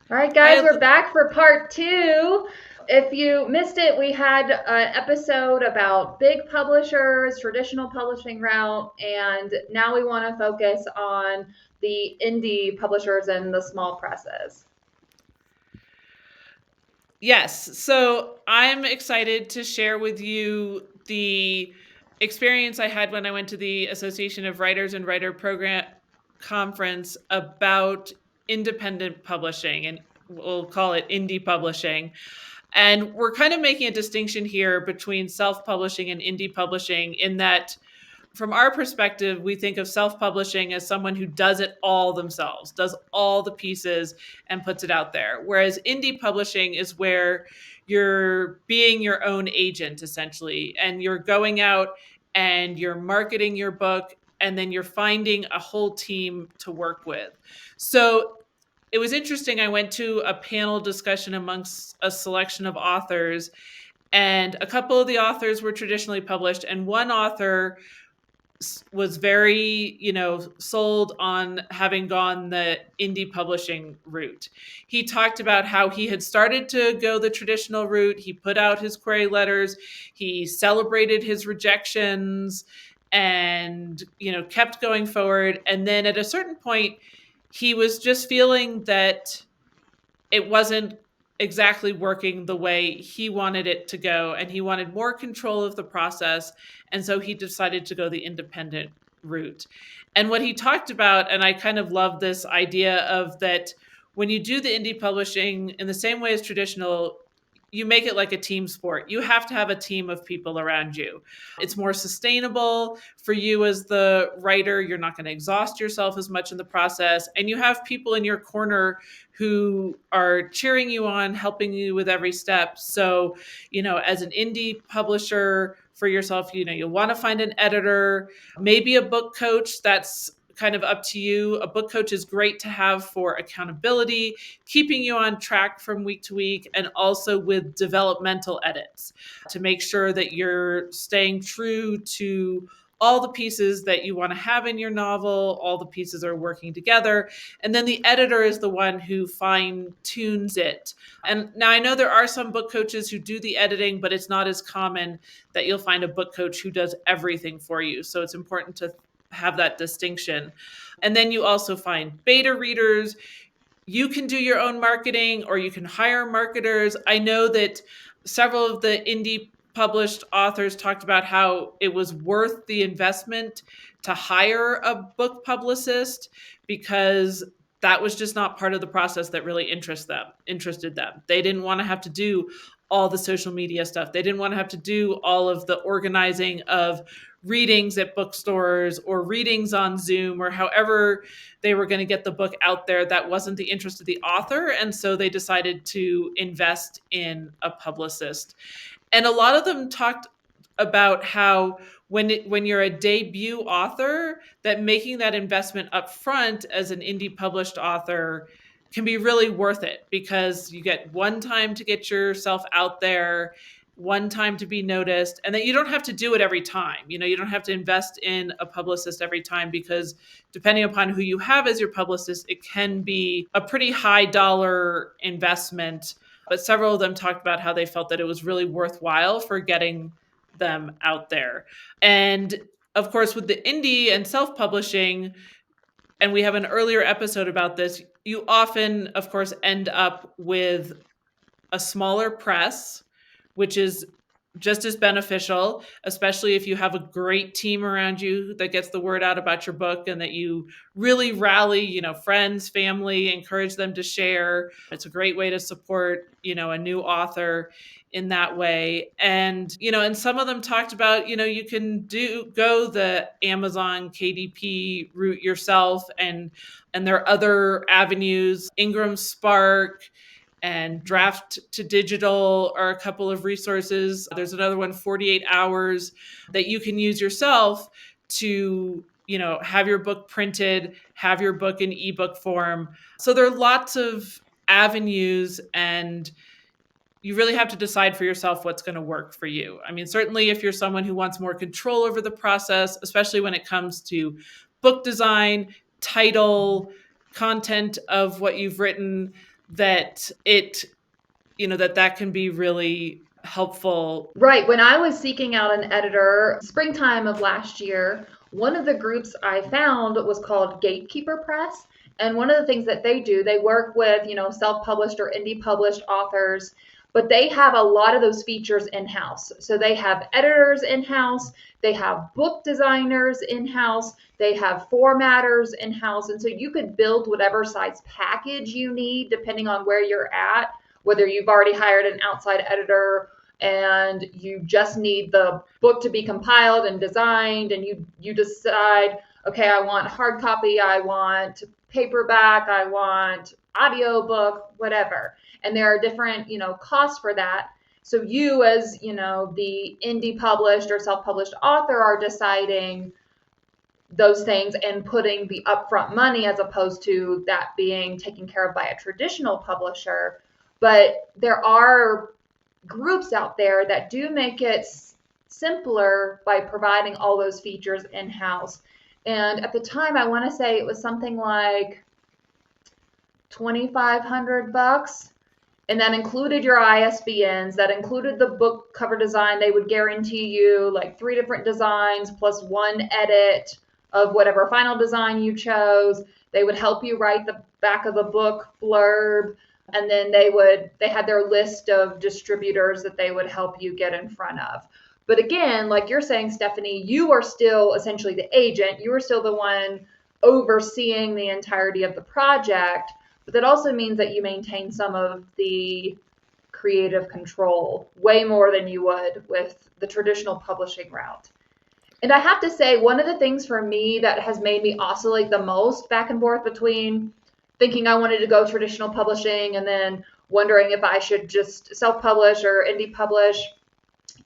All right, guys, Hi. we're back for part two. If you missed it, we had an episode about big publishers, traditional publishing route, and now we want to focus on the indie publishers and the small presses. Yes. So I'm excited to share with you the experience I had when I went to the Association of Writers and Writer Program conference about independent publishing, and we'll call it indie publishing. And we're kind of making a distinction here between self publishing and indie publishing in that from our perspective, we think of self publishing as someone who does it all themselves, does all the pieces and puts it out there. Whereas indie publishing is where you're being your own agent, essentially, and you're going out and you're marketing your book, and then you're finding a whole team to work with. So it was interesting. I went to a panel discussion amongst a selection of authors, and a couple of the authors were traditionally published, and one author was very, sold on having gone the indie publishing route. He talked about how he had started to go the traditional route. He put out his query letters, he celebrated his rejections, and kept going forward. And then at a certain point, he was just feeling that it wasn't exactly working the way he wanted it to go, and he wanted more control of the process, and so he decided to go the independent route. And what he talked about, and I kind of love this idea of that, when you do the indie publishing in the same way as traditional, you make it like a team sport. You have to have a team of people around you. It's more sustainable for you as the writer. You're not going to exhaust yourself as much in the process. And you have people in your corner who are cheering you on, helping you with every step. So, as an indie publisher for yourself, you'll want to find an editor, maybe a book coach. That's kind of up to you. A book coach is great to have for accountability, keeping you on track from week to week, and also with developmental edits to make sure that you're staying true to all the pieces that you want to have in your novel, all the pieces are working together. And then the editor is the one who fine tunes it. And now I know there are some book coaches who do the editing, but it's not as common that you'll find a book coach who does everything for you. So it's important to have that distinction. And then you also find beta readers. You can do your own marketing or you can hire marketers. I know that several of the indie published authors talked about how it was worth the investment to hire a book publicist because that was just not part of the process that really interested them. They didn't want to have to do all the social media stuff. They didn't want to have to do all of the organizing of readings at bookstores or readings on Zoom or however they were going to get the book out there. That wasn't the interest of the author. And so they decided to invest in a publicist. And a lot of them talked about how when you're a debut author, that making that investment up front as an indie published author can be really worth it because you get one time to get yourself out there, one time to be noticed, and that you don't have to do it every time. You don't have to invest in a publicist every time because depending upon who you have as your publicist, it can be a pretty high dollar investment. But several of them talked about how they felt that it was really worthwhile for getting them out there. And of course, with the indie and self publishing, and we have an earlier episode about this, you often, of course, end up with a smaller press, which is just as beneficial, especially if you have a great team around you that gets the word out about your book and that you really rally, friends, family, encourage them to share. It's a great way to support, a new author in that way. And some of them talked about, you can go the Amazon KDP route yourself, and there are other avenues, Ingram Spark and Draft to Digital are a couple of resources. There's another one, 48 Hours, that you can use yourself to have your book printed, have your book in ebook form. So there are lots of avenues, and you really have to decide for yourself what's going to work for you. I mean, certainly if you're someone who wants more control over the process, especially when it comes to book design, title, content of what you've written, that it, that can be really helpful. Right. When I was seeking out an editor, springtime of last year, one of the groups I found was called Gatekeeper Press. And one of the things that they do, they work with, self-published or indie published authors, but they have a lot of those features in-house. So they have editors in-house, they have book designers in-house, they have formatters in-house. And so you could build whatever size package you need depending on where you're at, whether you've already hired an outside editor and you just need the book to be compiled and designed, and you decide, okay, I want hard copy, I want paperback, I want audiobook, whatever. And there are different, costs for that. So you, as the indie published or self-published author, are deciding those things and putting the upfront money, as opposed to that being taken care of by a traditional publisher. But there are groups out there that do make it simpler by providing all those features in-house. And at the time, I want to say it was something like $2,500, and that included your ISBNs, that included the book cover design. They would guarantee you like 3 different designs plus 1 edit of whatever final design you chose. They would help you write the back of the book blurb. And then they had their list of distributors that they would help you get in front of. But again, like you're saying, Stephanie, you are still essentially the agent. You are still the one overseeing the entirety of the project. But that also means that you maintain some of the creative control, way more than you would with the traditional publishing route. And I have to say, one of the things for me that has made me oscillate the most back and forth between thinking I wanted to go traditional publishing and then wondering if I should just self-publish or indie publish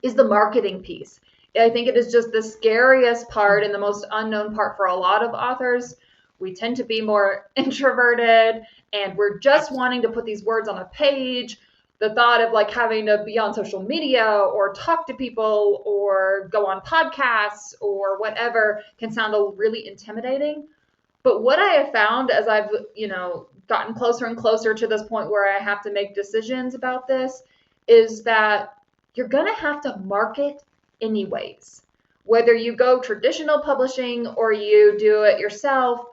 is the marketing piece. I think it is just the scariest part and the most unknown part for a lot of authors. We tend to be more introverted and we're just wanting to put these words on a page. The thought of like having to be on social media or talk to people or go on podcasts or whatever can sound really intimidating. But what I have found as I've, gotten closer and closer to this point where I have to make decisions about this is that you're going to have to market anyways. Whether you go traditional publishing or you do it yourself,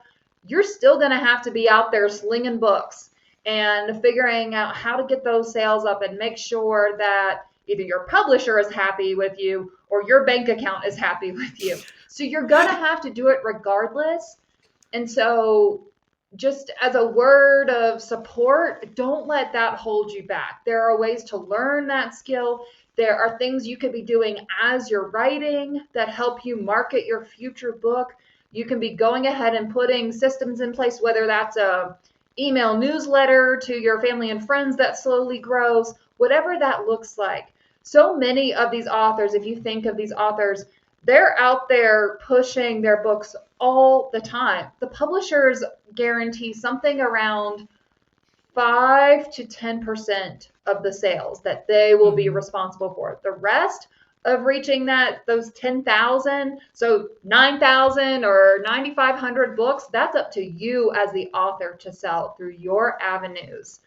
you're still going to have to be out there slinging books and figuring out how to get those sales up and make sure that either your publisher is happy with you or your bank account is happy with you. So you're going to have to do it regardless. And so just as a word of support, don't let that hold you back. There are ways to learn that skill. There are things you could be doing as you're writing that help you market your future book. You can be going ahead and putting systems in place, whether that's a email newsletter to your family and friends that slowly grows, whatever that looks like. So many of these authors, if you think of these authors, they're out there pushing their books all the time. The publishers guarantee something around 5 to 10% of the sales that they will be responsible for. The rest of reaching those 10,000, so 9,000 or 9,500 books, that's up to you as the author to sell through your avenues.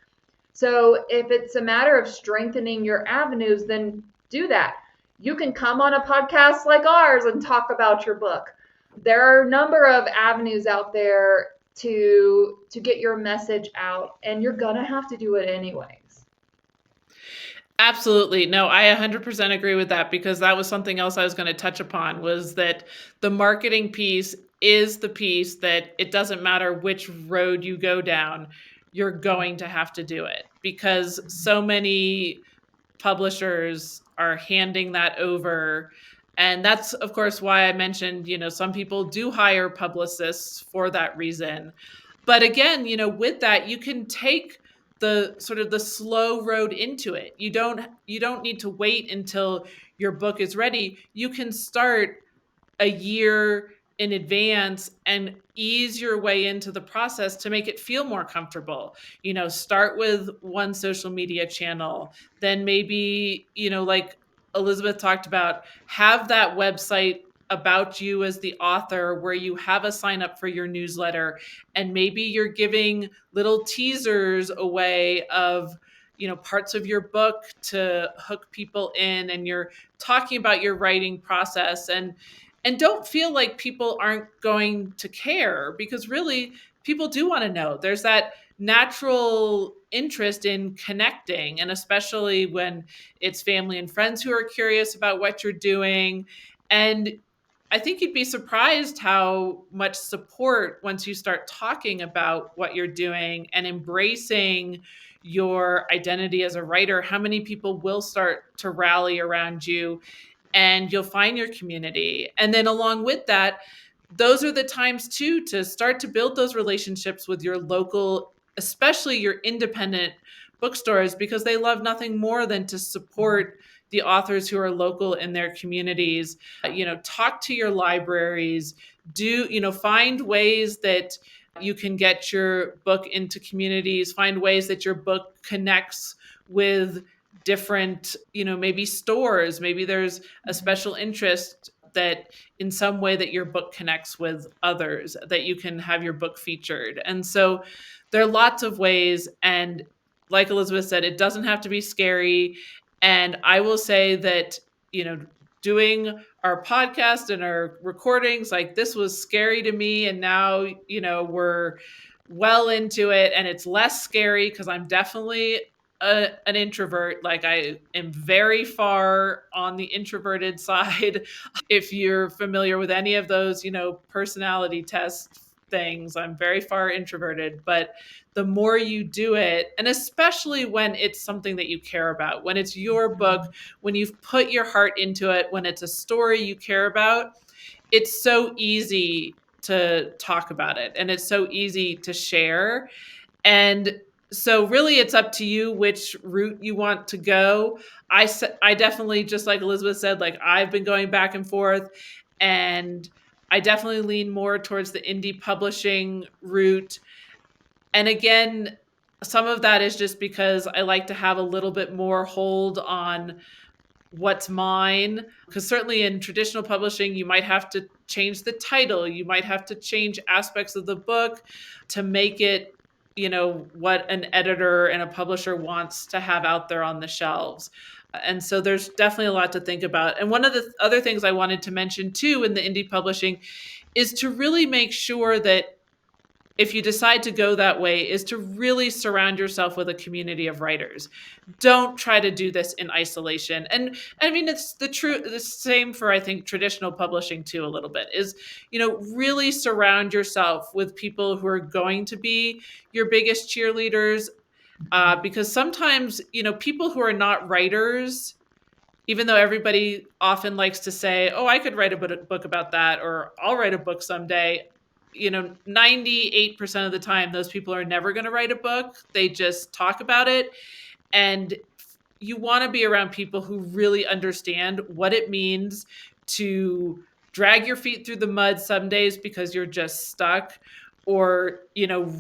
So if it's a matter of strengthening your avenues, then do that. You can come on a podcast like ours and talk about your book. There are a number of avenues out there to get your message out, and you're going to have to do it anyways. Absolutely. No, I 100% agree with that, because that was something else I was going to touch upon, was that the marketing piece is the piece that it doesn't matter which road you go down, you're going to have to do it, because so many publishers are handing that over. And that's, of course, why I mentioned, some people do hire publicists for that reason. But again, with that, you can take the sort of the slow road into it. You don't need to wait until your book is ready. You can start a year in advance and ease your way into the process to make it feel more comfortable. Start with one social media channel, then maybe, like Elizabeth talked about, have that website about you as the author, where you have a sign up for your newsletter, and maybe you're giving little teasers away of, parts of your book to hook people in, and you're talking about your writing process, and don't feel like people aren't going to care, because really people do want to know. There's that natural interest in connecting, and especially when it's family and friends who are curious about what you're doing. And I think you'd be surprised how much support, once you start talking about what you're doing and embracing your identity as a writer, how many people will start to rally around you, and you'll find your community. And then along with that, those are the times too to start to build those relationships with your local, especially your independent bookstores, because they love nothing more than to support the authors who are local in their communities. Talk to your libraries, find ways that you can get your book into communities, find ways that your book connects with different, maybe stores, maybe there's a special interest that in some way that your book connects with others, that you can have your book featured. And so there are lots of ways. And like Elizabeth said, it doesn't have to be scary. And I will say that, doing our podcast and our recordings, like, this was scary to me. And now, we're well into it, and it's less scary because I'm definitely an introvert. Like, I am very far on the introverted side. If you're familiar with any of those, personality test things, I'm very far introverted. But the more you do it, and especially when it's something that you care about, when it's your book, when you've put your heart into it, when it's a story you care about, it's so easy to talk about it, and it's so easy to share. And so really it's up to you which route you want to go. I definitely, just like Elizabeth said, like, I've been going back and forth, and I definitely lean more towards the indie publishing route. And again, some of that is just because I like to have a little bit more hold on what's mine. Because certainly in traditional publishing, you might have to change the title, you might have to change aspects of the book to make it, what an editor and a publisher wants to have out there on the shelves. And so there's definitely a lot to think about. And one of the other things I wanted to mention too in the indie publishing is to really make sure that if you decide to go that way, is to really surround yourself with a community of writers. Don't try to do this in isolation. And I mean, it's the same for, I think, traditional publishing too, a little bit, is, really surround yourself with people who are going to be your biggest cheerleaders. Because sometimes, people who are not writers, even though everybody often likes to say, oh, I could write a book about that, or I'll write a book someday. 98% of the time, those people are never going to write a book. They just talk about it. And you want to be around people who really understand what it means to drag your feet through the mud some days because you're just stuck, or,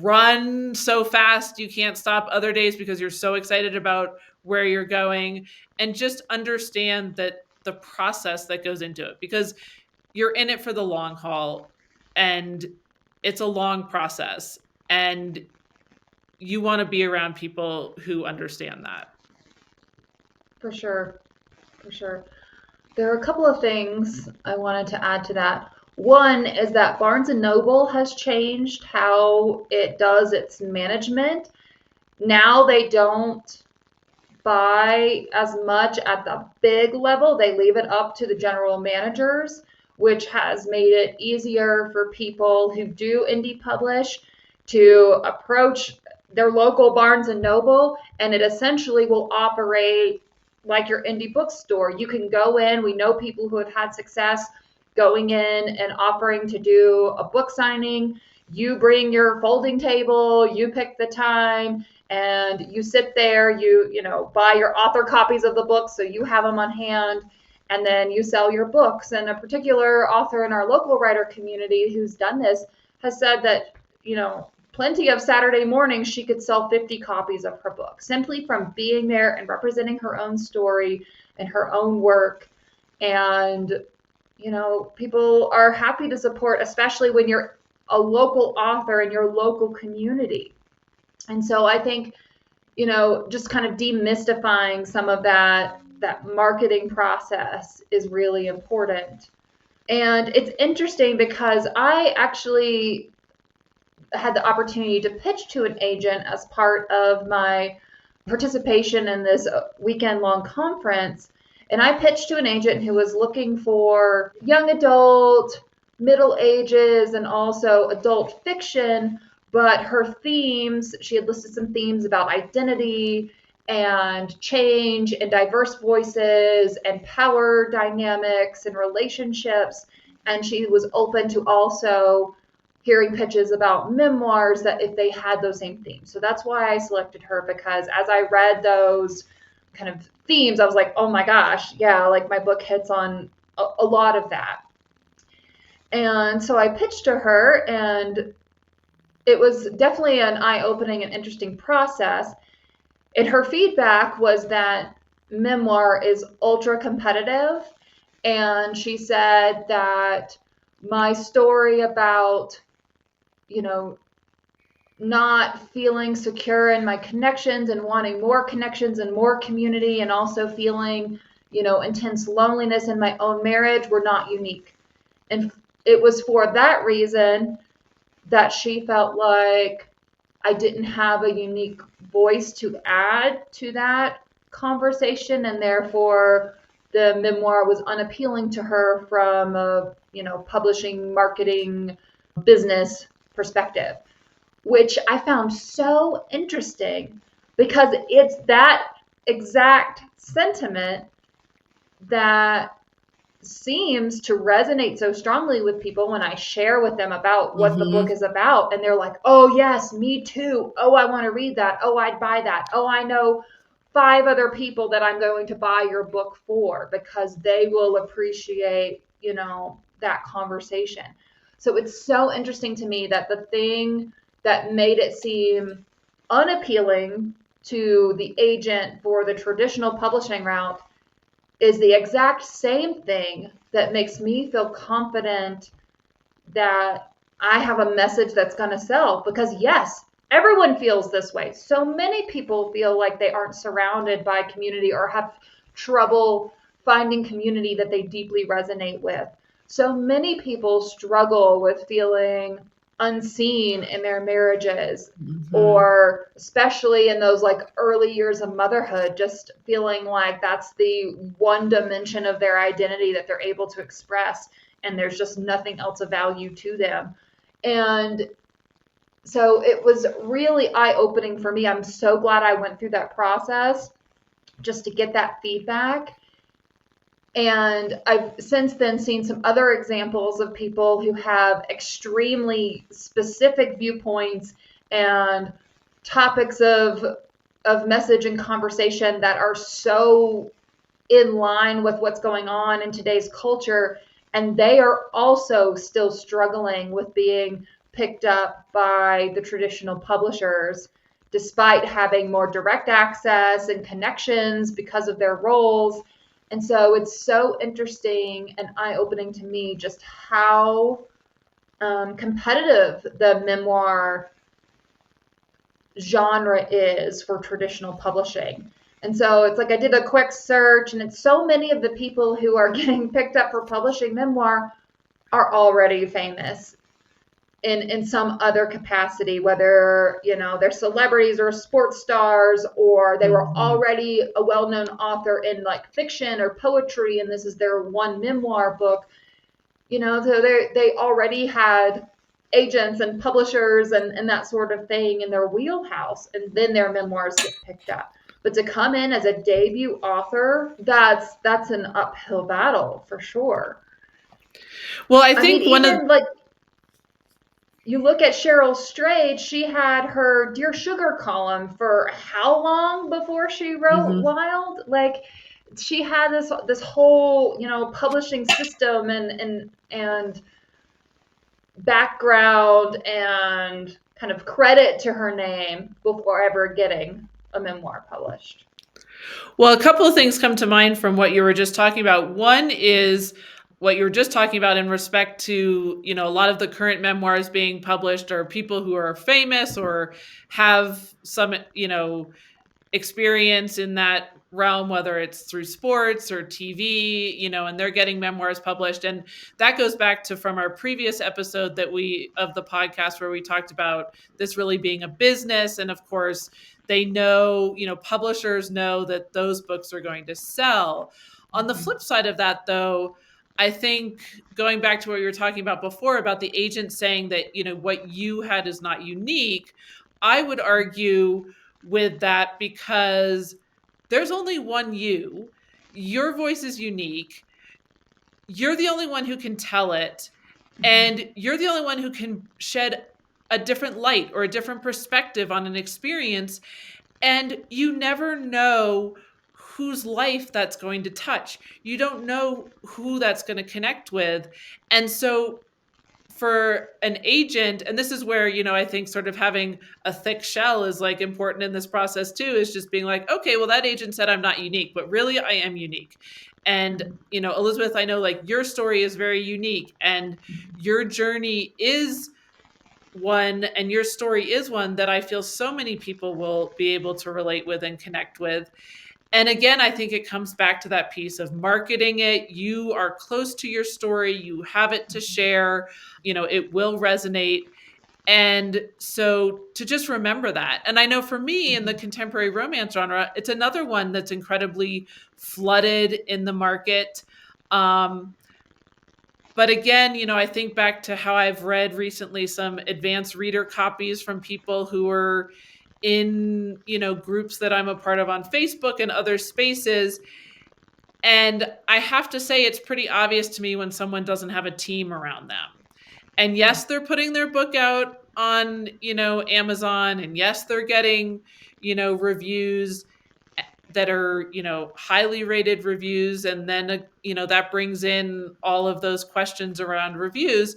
run so fast you can't stop other days because you're so excited about where you're going, and just understand that the process that goes into it, because you're in it for the long haul, and it's a long process, and you want to be around people who understand that. For sure. For sure. There are a couple of things I wanted to add to that. One is that Barnes & Noble has changed how it does its management. Now they don't buy as much at the big level. They leave it up to the general managers, which has made it easier for people who do indie publish to approach their local Barnes & Noble, and it essentially will operate like your indie bookstore. You can go in. We know people who have had success going in and offering to do a book signing. You bring your folding table, you pick the time, and you sit there, you buy your author copies of the books so you have them on hand, and then you sell your books. And a particular author in our local writer community who's done this has said that, plenty of Saturday mornings she could sell 50 copies of her book simply from being there and representing her own story and her own work. And, people are happy to support, especially when you're a local author in your local community. And so I think, just kind of demystifying some of that marketing process is really important. And it's interesting because I actually had the opportunity to pitch to an agent as part of my participation in this weekend long conference. And I pitched to an agent who was looking for young adult, middle ages, and also adult fiction. But her themes, she had listed some themes about identity and change and diverse voices and power dynamics and relationships. And she was open to also hearing pitches about memoirs that if they had those same themes. So that's why I selected her, because as I read those kind of themes, I was like, oh my gosh, yeah, like my book hits on a lot of that. And so I pitched to her, and it was definitely an eye-opening and interesting process. And her feedback was that memoir is ultra competitive. And she said that my story about not feeling secure in my connections and wanting more connections and more community, and also feeling, intense loneliness in my own marriage were not unique. And it was for that reason that she felt like I didn't have a unique voice to add to that conversation, and therefore the memoir was unappealing to her from a, publishing, marketing, business perspective, which I found so interesting because it's that exact sentiment that seems to resonate so strongly with people when I share with them about what the book is about. And they're like, oh, yes, me too. Oh, I want to read that. Oh, I'd buy that. Oh, I know 5 other people that I'm going to buy your book for because they will appreciate, that conversation. So it's so interesting to me that the thing that made it seem unappealing to the agent for the traditional publishing route is the exact same thing that makes me feel confident that I have a message that's going to sell. Because yes, everyone feels this way. So many people feel like they aren't surrounded by community or have trouble finding community that they deeply resonate with. So many people struggle with feeling unseen in their marriages, or especially in those like early years of motherhood, just feeling like that's the one dimension of their identity that they're able to express, and there's just nothing else of value to them. And so it was really eye-opening for me. I'm so glad I went through that process just to get that feedback. And I've since then seen some other examples of people who have extremely specific viewpoints and topics of message and conversation that are so in line with what's going on in today's culture. And they are also still struggling with being picked up by the traditional publishers, despite having more direct access and connections because of their roles. And so it's so interesting and eye-opening to me just how competitive the memoir genre is for traditional publishing. And so it's like I did a quick search, and it's so many of the people who are getting picked up for publishing memoir are already famous in some other capacity, whether they're celebrities or sports stars, or they were already a well-known author in like fiction or poetry, and this is their one memoir book. So they already had agents and publishers and that sort of thing in their wheelhouse, and then their memoirs get picked up. But to come in as a debut author, that's an uphill battle for sure. Well, I think you look at Cheryl Strayed, she had her Dear Sugar column for how long before she wrote Wild? Like, she had this whole, publishing system and background and kind of credit to her name before ever getting a memoir published. Well, a couple of things come to mind from what you were just talking about. One is what you were just talking about in respect to, you know, a lot of the current memoirs being published are people who are famous or have some, you know, experience in that realm, whether it's through sports or TV, you know, and they're getting memoirs published. And that goes back to from our previous episode that of the podcast where we talked about this really being a business. And of course, they know, you know, publishers know that those books are going to sell. On the flip side of that, though, I think going back to what you were talking about before about the agent saying that, you know, what you had is not unique, I would argue with that because there's only one you. Your voice is unique. You're the only one who can tell it. And you're the only one who can shed a different light or a different perspective on an experience. And you never know whose life that's going to touch. You don't know who that's going to connect with. And so for an agent, and this is where, you know, I think sort of having a thick shell is like important in this process too, is just being like, okay, well, that agent said I'm not unique, but really I am unique. And, you know, Elizabeth, I know like your story is very unique and your journey is one, and your story is one that I feel so many people will be able to relate with and connect with. And again, I think it comes back to that piece of marketing it. You are close to your story, you have it to share, you know, it will resonate. And so to just remember that. And I know for me in the contemporary romance genre, it's another one that's incredibly flooded in the market. But again, you know, I think back to how I've read recently some advanced reader copies from people who are in, you know, groups that I'm a part of on Facebook and other spaces. And I have to say, it's pretty obvious to me when someone doesn't have a team around them. And yes, they're putting their book out on, you know, Amazon, and yes, they're getting, you know, reviews that are, you know, highly rated reviews. And then, you know, that brings in all of those questions around reviews.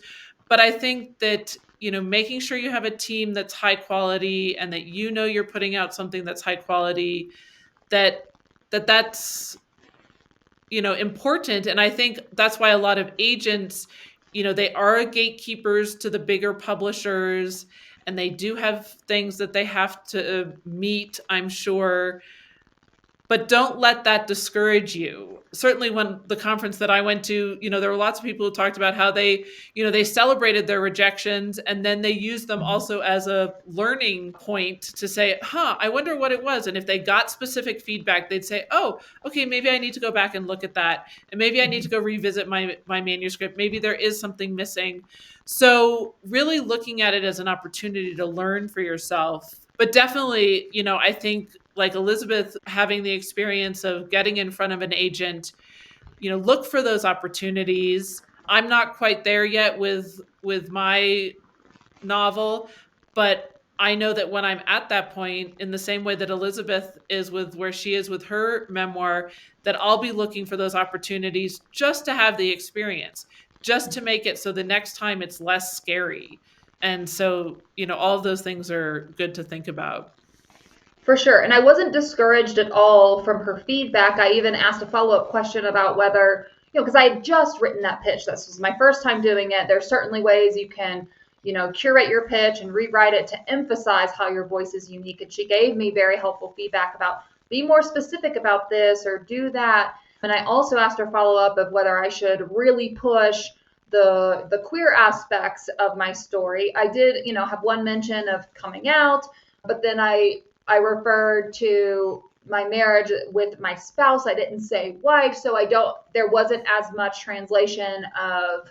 But I think that, you know, making sure you have a team that's high quality and that, you know, you're putting out something that's high quality, that's, you know, important. And I think that's why a lot of agents, you know, they are gatekeepers to the bigger publishers, and they do have things that they have to meet, I'm sure. But don't let that discourage you. Certainly when the conference that I went to, you know, there were lots of people who talked about how they, you know, they celebrated their rejections and then they used them also as a learning point to say, I wonder what it was. And if they got specific feedback, they'd say, oh, okay, maybe I need to go back and look at that. And maybe I need to go revisit my manuscript. Maybe there is something missing. So really looking at it as an opportunity to learn for yourself. But definitely, you know, I think like Elizabeth, having the experience of getting in front of an agent, you know, look for those opportunities. I'm not quite there yet with my novel, but I know that when I'm at that point, in the same way that Elizabeth is with where she is with her memoir, that I'll be looking for those opportunities just to have the experience, just to make it so the next time it's less scary. And so, you know, all of those things are good to think about. For sure. And I wasn't discouraged at all from her feedback. I even asked a follow-up question about whether, you know, because I had just written that pitch. This was my first time doing it. There's certainly ways you can, you know, curate your pitch and rewrite it to emphasize how your voice is unique. And she gave me very helpful feedback about be more specific about this or do that. And I also asked her follow-up of whether I should really push the queer aspects of my story. I did, you know, have one mention of coming out, but then I referred to my marriage with my spouse. I didn't say wife, so there wasn't as much translation of,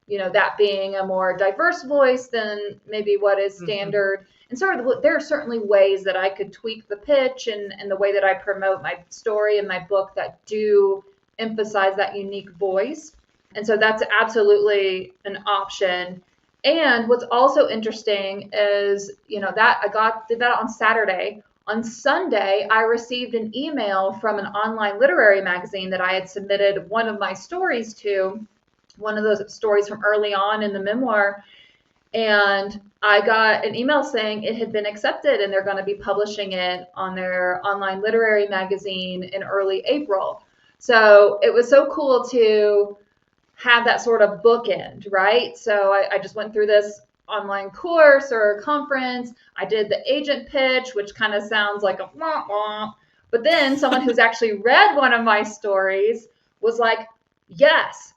you know, that being a more diverse voice than maybe what is standard. And so there are certainly ways that I could tweak the pitch and the way that I promote my story and my book that do emphasize that unique voice. And so that's absolutely an option. And what's also interesting is, you know, that did that on Saturday. On Sunday, I received an email from an online literary magazine that I had submitted one of my stories to, one of those stories from early on in the memoir. And I got an email saying it had been accepted and they're going to be publishing it on their online literary magazine in early April. So it was so cool to have that sort of bookend, right? So I just went through this online course or conference. I did the agent pitch, which kind of sounds like a wah wah. But then someone who's actually read one of my stories was like, yes,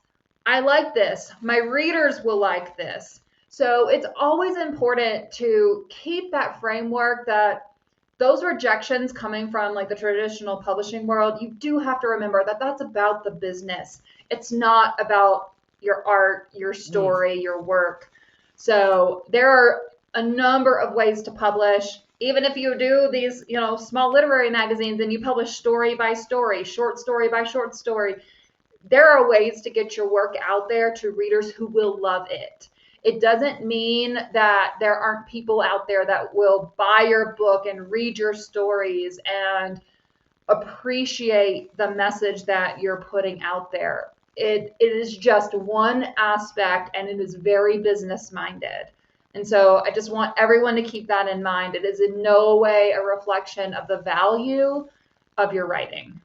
I like this. My readers will like this. So it's always important to keep that framework that those rejections coming from like the traditional publishing world, you do have to remember that that's about the business. It's not about your art, your story, your work. So there are a number of ways to publish. Even if you do these, small literary magazines and you publish story by story, short story by short story, there are ways to get your work out there to readers who will love it. It doesn't mean that there aren't people out there that will buy your book and read your stories and appreciate the message that you're putting out there. It is just one aspect, and it is very business minded. And so I just want everyone to keep that in mind. It is in no way a reflection of the value of your writing.